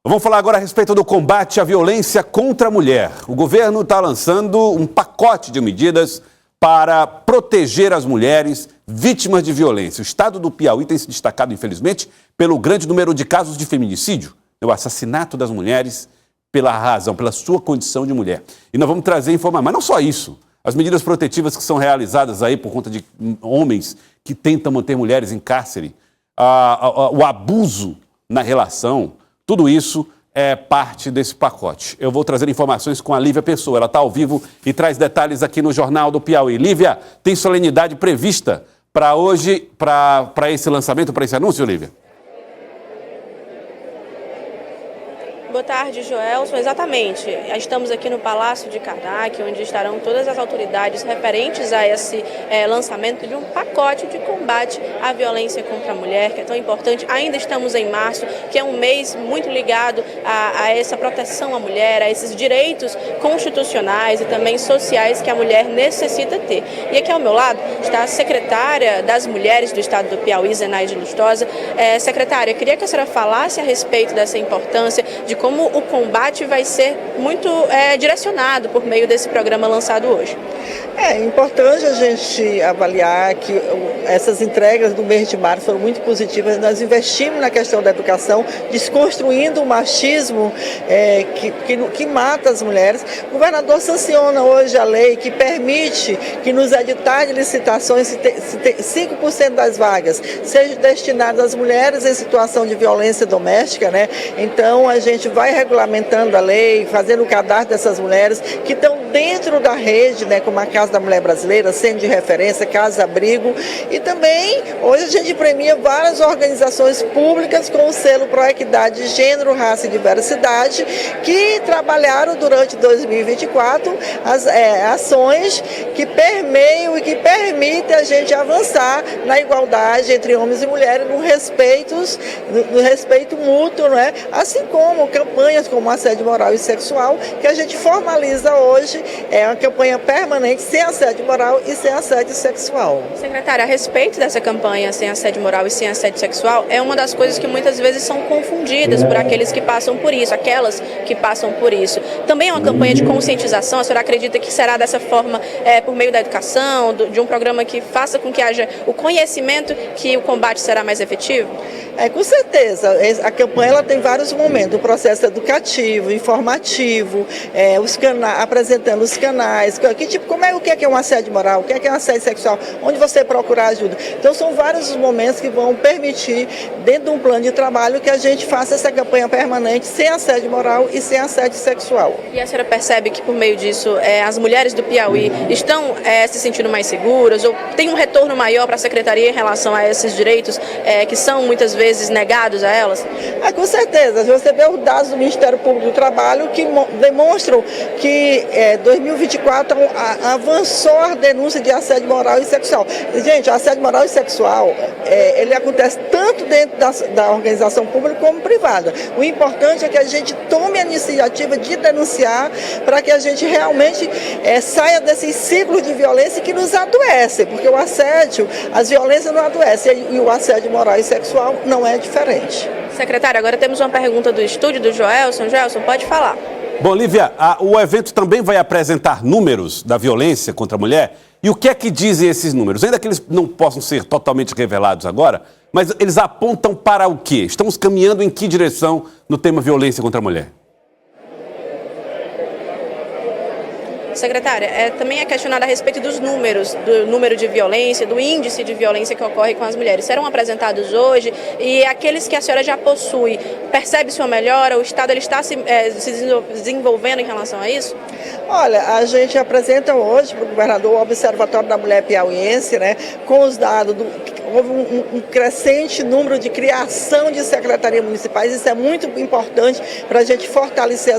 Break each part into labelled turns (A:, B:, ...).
A: Vamos falar agora a respeito do combate à violência contra a mulher. O governo está lançando um pacote de medidas para proteger as mulheres vítimas de violência. O estado do Piauí tem se destacado, infelizmente, pelo grande número de casos de feminicídio, o assassinato das mulheres pela sua condição de mulher. E nós vamos trazer informações, mas não só isso. As medidas protetivas que são realizadas aí por conta de homens que tentam manter mulheres em cárcere, o abuso na relação, tudo isso é parte desse pacote. Eu vou trazer informações com a Lívia Pessoa. Ela está ao vivo e traz detalhes aqui no Jornal do Piauí. Lívia, tem solenidade prevista para hoje, para esse lançamento, para esse anúncio, Lívia?
B: Boa tarde, Joelson. Exatamente. Estamos aqui no Palácio de Karnak, onde estarão todas as autoridades referentes a esse lançamento de um pacote de combate à violência contra a mulher, que é tão importante. Ainda estamos em março, que é um mês muito ligado a essa proteção à mulher, a esses direitos constitucionais e também sociais que a mulher necessita ter. E aqui ao meu lado está a secretária das Mulheres do Estado do Piauí, Zenaide Lustosa. Secretária, queria que a senhora falasse a respeito dessa importância de como o combate vai ser muito direcionado por meio desse programa lançado hoje.
C: É importante a gente avaliar que essas entregas do mês de março foram muito positivas. Nós investimos na questão da educação, desconstruindo o machismo que mata as mulheres. O governador sanciona hoje a lei que permite que nos editais de licitações 5% das vagas sejam destinadas às mulheres em situação de violência doméstica, né? Então a gente vai regulamentando a lei, fazendo o cadastro dessas mulheres que estão dentro da rede, né, como a Casa da Mulher Brasileira, Centro de Referência, Casa Abrigo, e também hoje a gente premia várias organizações públicas com o selo Proequidade, Gênero, Raça e Diversidade, que trabalharam durante 2024 as ações que permeiam e que permitem a gente avançar na igualdade entre homens e mulheres, no respeito mútuo, né? Assim como campanhas como assédio moral e sexual, que a gente formaliza hoje, é uma campanha permanente sem assédio moral e sem assédio sexual.
B: Secretária, a respeito dessa campanha sem assédio moral e sem assédio sexual, é uma das coisas que muitas vezes são confundidas por aqueles que passam por isso, aquelas que passam por isso. Também é uma campanha de conscientização, a senhora acredita que será dessa forma, por meio da educação, de um programa que faça com que haja o conhecimento que o combate será mais efetivo?
C: Com certeza, a campanha ela tem vários momentos, o processo educativo, informativo, apresentando os canais, o que é um assédio moral, o que é um assédio sexual, onde você procurar ajuda. Então são vários os momentos que vão permitir, dentro de um plano de trabalho, que a gente faça essa campanha permanente sem assédio moral e sem assédio sexual.
B: E a senhora percebe que por meio disso as mulheres do Piauí estão se sentindo mais seguras ou tem um retorno maior para a Secretaria em relação a esses direitos que são muitas vezes negados a elas?
C: Com certeza. Você vê os dados do Ministério Público do Trabalho que demonstram que 2024 avançou a denúncia de assédio moral e sexual. Gente, o assédio moral e sexual, ele acontece tanto dentro da organização pública como privada. O importante é que a gente tome a iniciativa de denunciar para que a gente realmente saia desses ciclos de violência que nos adoecem, porque o assédio, as violências não adoecem e o assédio moral e sexual não é diferente.
B: Secretária, agora temos uma pergunta do estúdio do Joelson. Joelson, pode falar.
A: Bom, Lívia, o evento também vai apresentar números da violência contra a mulher. E o que é que dizem esses números? Ainda que eles não possam ser totalmente revelados agora, mas eles apontam para o quê? Estamos caminhando em que direção no tema violência contra a mulher?
B: Secretária, também é questionada a respeito dos números, do número de violência, do índice de violência que ocorre com as mulheres. Serão apresentados hoje e aqueles que a senhora já possui, percebe-se uma melhora? O Estado ele está se desenvolvendo em relação a isso?
C: Olha, a gente apresenta hoje para o governador o Observatório da Mulher Piauiense, né, com os dados houve um crescente número de criação de secretarias municipais. Isso é muito importante para a gente fortalecer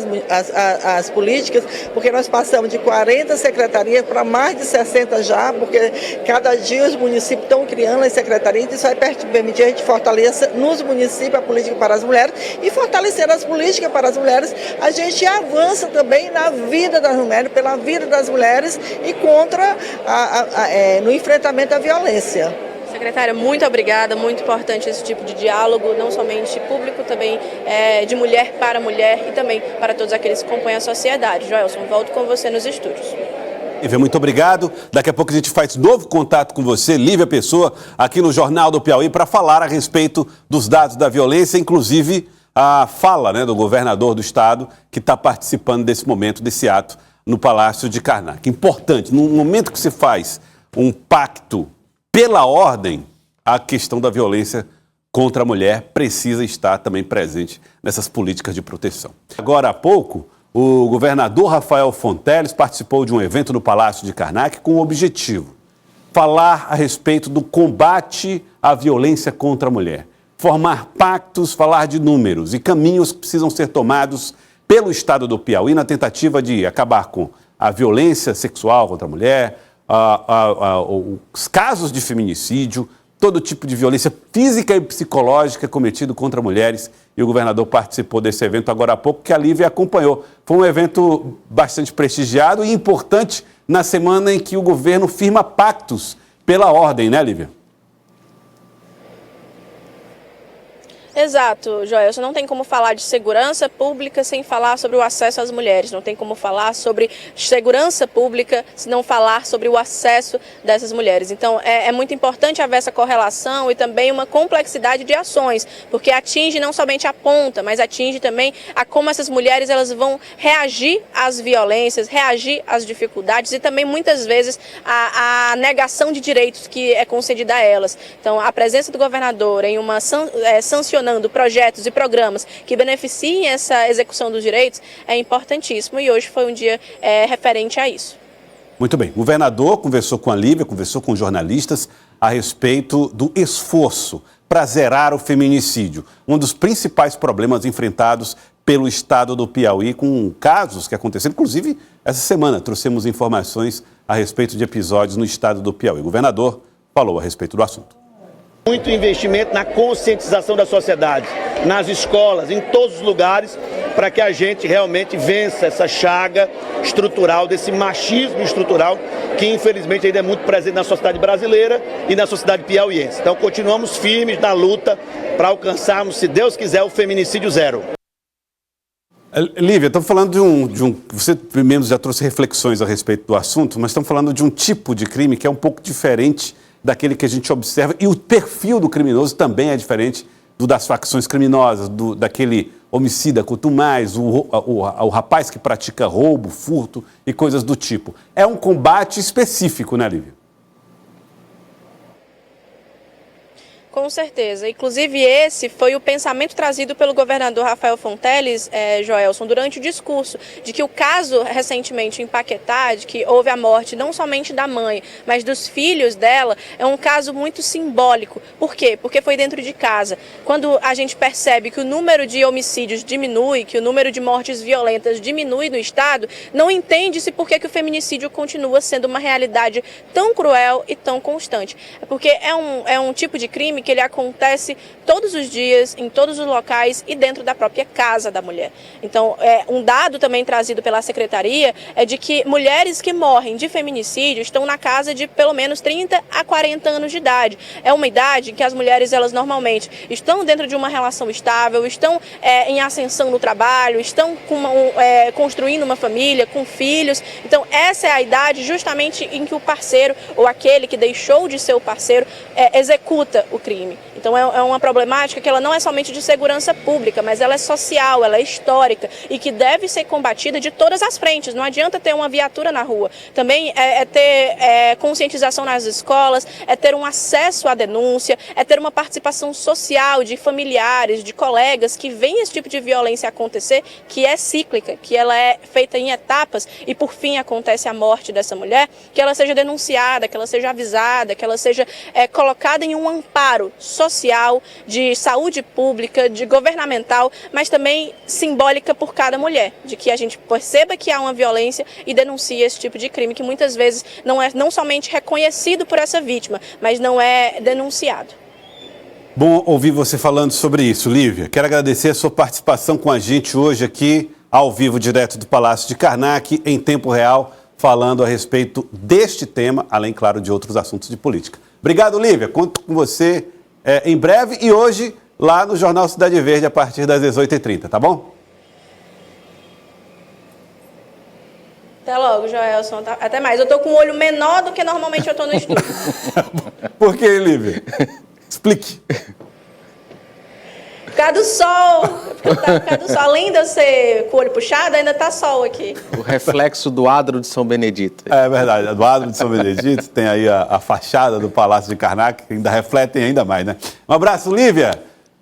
C: as políticas, porque nós passamos de 40 secretarias para mais de 60 já, porque cada dia os municípios estão criando as secretarias. Isso vai permitir a gente fortalecer nos municípios a política para as mulheres, e fortalecendo as políticas para as mulheres, a gente avança também na vida das mulheres, pela vida das mulheres e contra no enfrentamento à violência.
B: Secretária, muito obrigada, muito importante esse tipo de diálogo, não somente público, também de mulher para mulher e também para todos aqueles que compõem a sociedade. Joelson, volto com você nos estúdios.
A: Lívia, muito obrigado. Daqui a pouco a gente faz novo contato com você, Lívia Pessoa, aqui no Jornal do Piauí, para falar a respeito dos dados da violência, inclusive a fala, do governador do estado, que está participando desse momento, desse ato, no Palácio de Karnak. Importante, no momento que se faz um pacto pela ordem, a questão da violência contra a mulher precisa estar também presente nessas políticas de proteção. Agora há pouco, o governador Rafael Fonteles participou de um evento no Palácio de Karnak com o objetivo de falar a respeito do combate à violência contra a mulher, formar pactos, falar de números e caminhos que precisam ser tomados pelo estado do Piauí na tentativa de acabar com a violência sexual contra a mulher, os casos de feminicídio, todo tipo de violência física e psicológica cometido contra mulheres. E o governador participou desse evento agora há pouco, que a Lívia acompanhou. Foi um evento bastante prestigiado e importante na semana em que o governo firma pactos pela ordem, né, Lívia?
B: Exato, Joelson. Não tem como falar de segurança pública sem falar sobre o acesso às mulheres. Não tem como falar sobre segurança pública se não falar sobre o acesso dessas mulheres. Então, é muito importante haver essa correlação e também uma complexidade de ações, porque atinge não somente a ponta, mas atinge também a como essas mulheres elas vão reagir às violências, reagir às dificuldades e também, muitas vezes, a negação de direitos que é concedida a elas. Então, a presença do governador em uma sancionando projetos e programas que beneficiem essa execução dos direitos é importantíssimo e hoje foi um dia referente a isso.
A: Muito bem. O governador conversou com a Lívia, conversou com jornalistas a respeito do esforço para zerar o feminicídio, um dos principais problemas enfrentados pelo estado do Piauí, com casos que aconteceram, inclusive essa semana trouxemos informações a respeito de episódios no estado do Piauí. O governador falou a respeito do assunto.
D: Muito investimento na conscientização da sociedade, nas escolas, em todos os lugares, para que a gente realmente vença essa chaga estrutural, desse machismo estrutural que infelizmente ainda é muito presente na sociedade brasileira e na sociedade piauiense. Então continuamos firmes na luta para alcançarmos, se Deus quiser, o feminicídio zero.
A: Lívia, estamos falando de um... Você mesmo já trouxe reflexões a respeito do assunto, mas estamos falando de um tipo de crime que é um pouco diferente daquele que a gente observa, e o perfil do criminoso também é diferente do das facções criminosas, daquele homicida contumaz, o rapaz que pratica roubo, furto e coisas do tipo. É um combate específico, né, Lívia?
B: Com certeza. Inclusive, esse foi o pensamento trazido pelo governador Rafael Fonteles, Joelson, durante o discurso, de que o caso recentemente em Paquetá, de que houve a morte não somente da mãe, mas dos filhos dela, é um caso muito simbólico. Por quê? Porque foi dentro de casa. Quando a gente percebe que o número de homicídios diminui, que o número de mortes violentas diminui no estado, não entende-se por que o feminicídio continua sendo uma realidade tão cruel e tão constante. Porque é um tipo de crime que ele acontece todos os dias, em todos os locais e dentro da própria casa da mulher. Então, um dado também trazido pela Secretaria é de que mulheres que morrem de feminicídio estão na casa de pelo menos 30 a 40 anos de idade. É uma idade em que as mulheres, elas normalmente estão dentro de uma relação estável, estão em ascensão no trabalho, estão construindo uma família, com filhos. Então, essa é a idade justamente em que o parceiro, ou aquele que deixou de ser o parceiro, executa o crime. Então é uma problemática que ela não é somente de segurança pública, mas ela é social, ela é histórica e que deve ser combatida de todas as frentes. Não adianta ter uma viatura na rua. Também é ter conscientização nas escolas, é ter um acesso à denúncia, é ter uma participação social de familiares, de colegas que veem esse tipo de violência acontecer, que é cíclica, que ela é feita em etapas e por fim acontece a morte dessa mulher, que ela seja denunciada, que ela seja avisada, que ela seja colocada em um amparo social, de saúde pública, de governamental, mas também simbólica por cada mulher, de que a gente perceba que há uma violência e denuncie esse tipo de crime que muitas vezes não é não somente reconhecido por essa vítima, mas não é denunciado.
A: Bom ouvir você falando sobre isso, Lívia. Quero agradecer a sua participação com a gente hoje aqui, ao vivo, direto do Palácio de Karnak, em tempo real, falando a respeito deste tema, além, claro, de outros assuntos de política. Obrigado, Lívia. Conto com você em breve e hoje lá no Jornal Cidade Verde a partir das 18h30, tá bom?
B: Até logo, Joelson. Até mais. Eu tô com um olho menor do que normalmente eu tô no estúdio.
A: Por que, Lívia? Explique.
B: Por causa do sol. Por causa do sol. Além de eu ser com o olho puxado, ainda tá sol aqui.
E: O reflexo do adro de São Benedito.
A: É verdade, do adro de São Benedito, tem aí a fachada do Palácio de Karnak, que ainda refletem ainda mais, né? Um abraço, Lívia.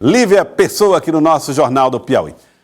A: Lívia Pessoa aqui no nosso Jornal do Piauí.